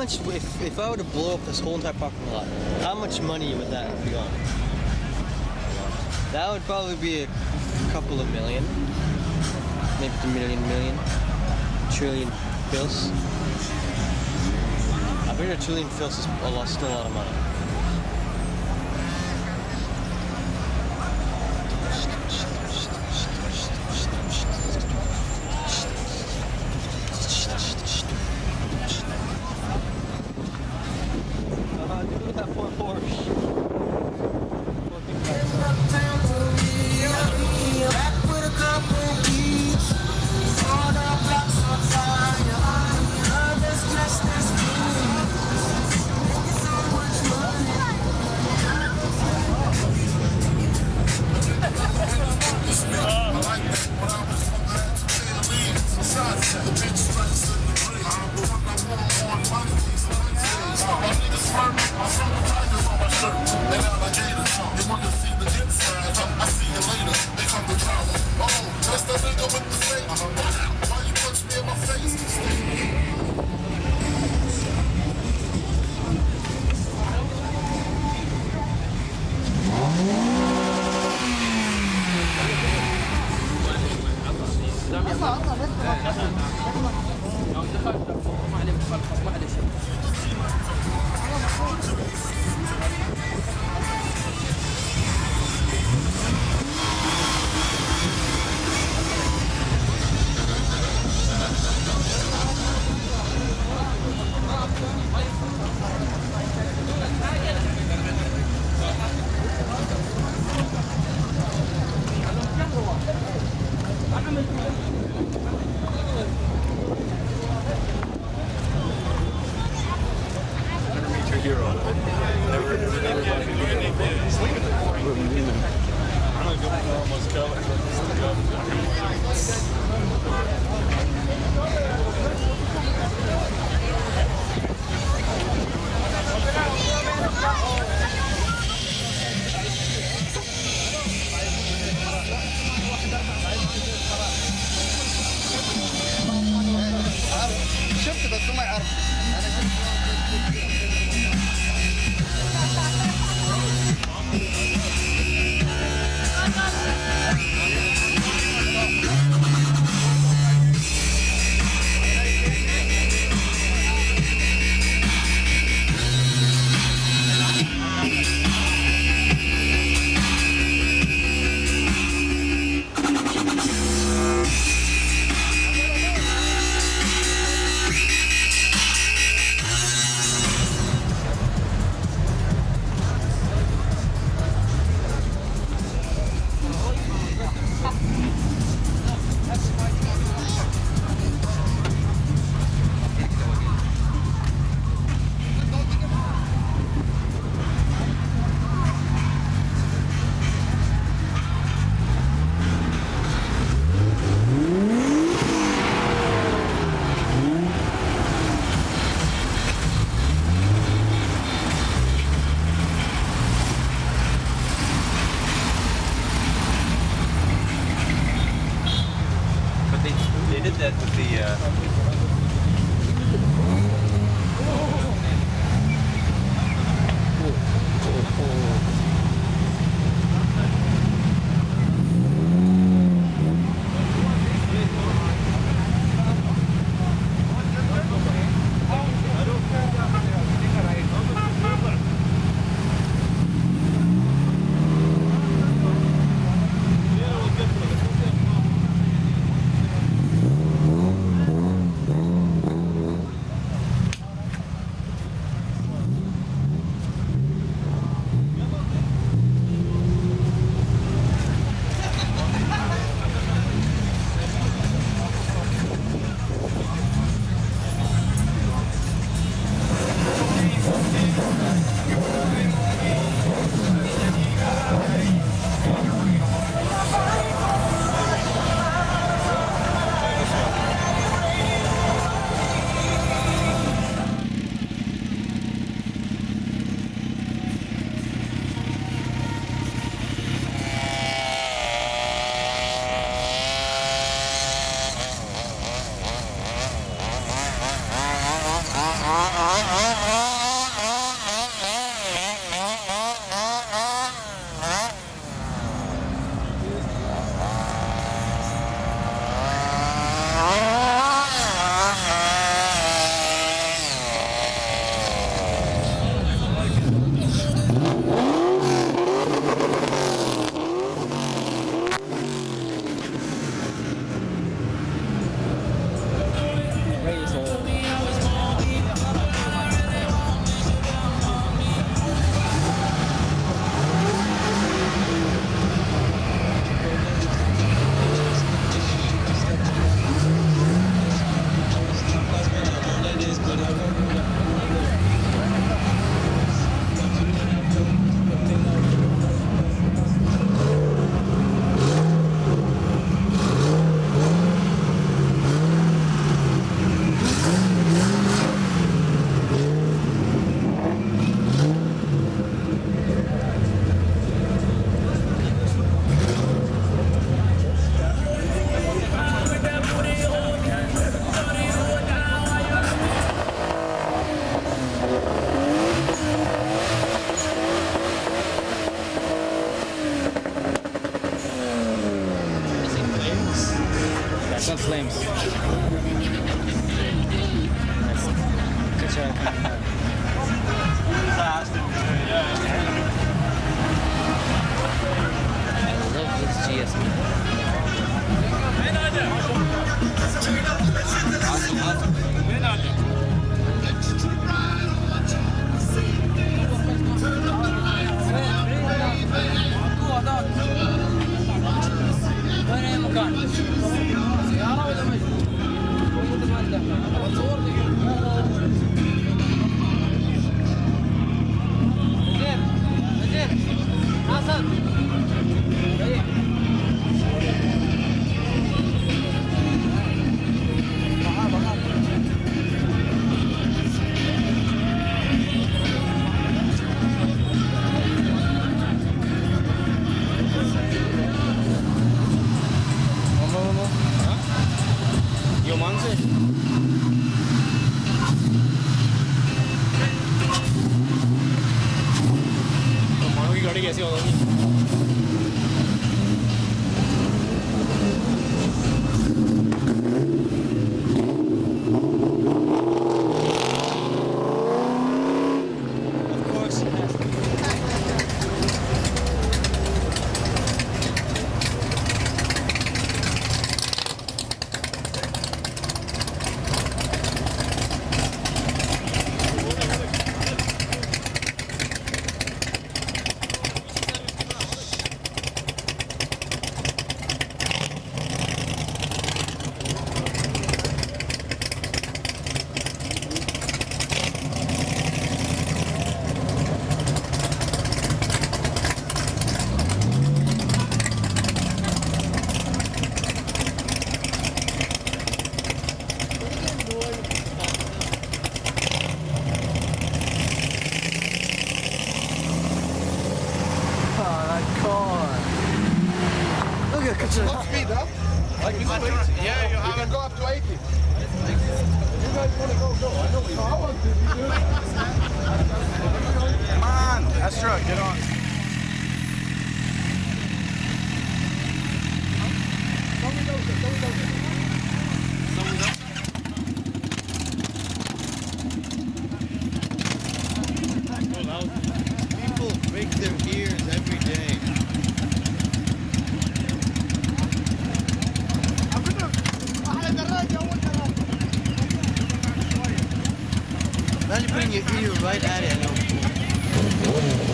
much, if I were to blow up this whole entire parking lot, how much money would that be on? That would probably be a couple of million. Maybe a million. Trillion bills. I bet a trillion bills is still a lot of money. Look at that poor Porsche. شفت بس ما يعرف انا They did that with the flames. Kaçarak. I love this GS. وين أي مكان؟ سيارة ولا مجنون؟ زين زين حسن Yomanzi. मानो की गाड़ी कैसी होगी? Of course. Look at What speed, huh? Like this speed? Yeah, you can go up to 80. You guys want to go? I know. So I want to. Come on, Astra, get on. People break their ears every day. Imagine putting your ear right at it.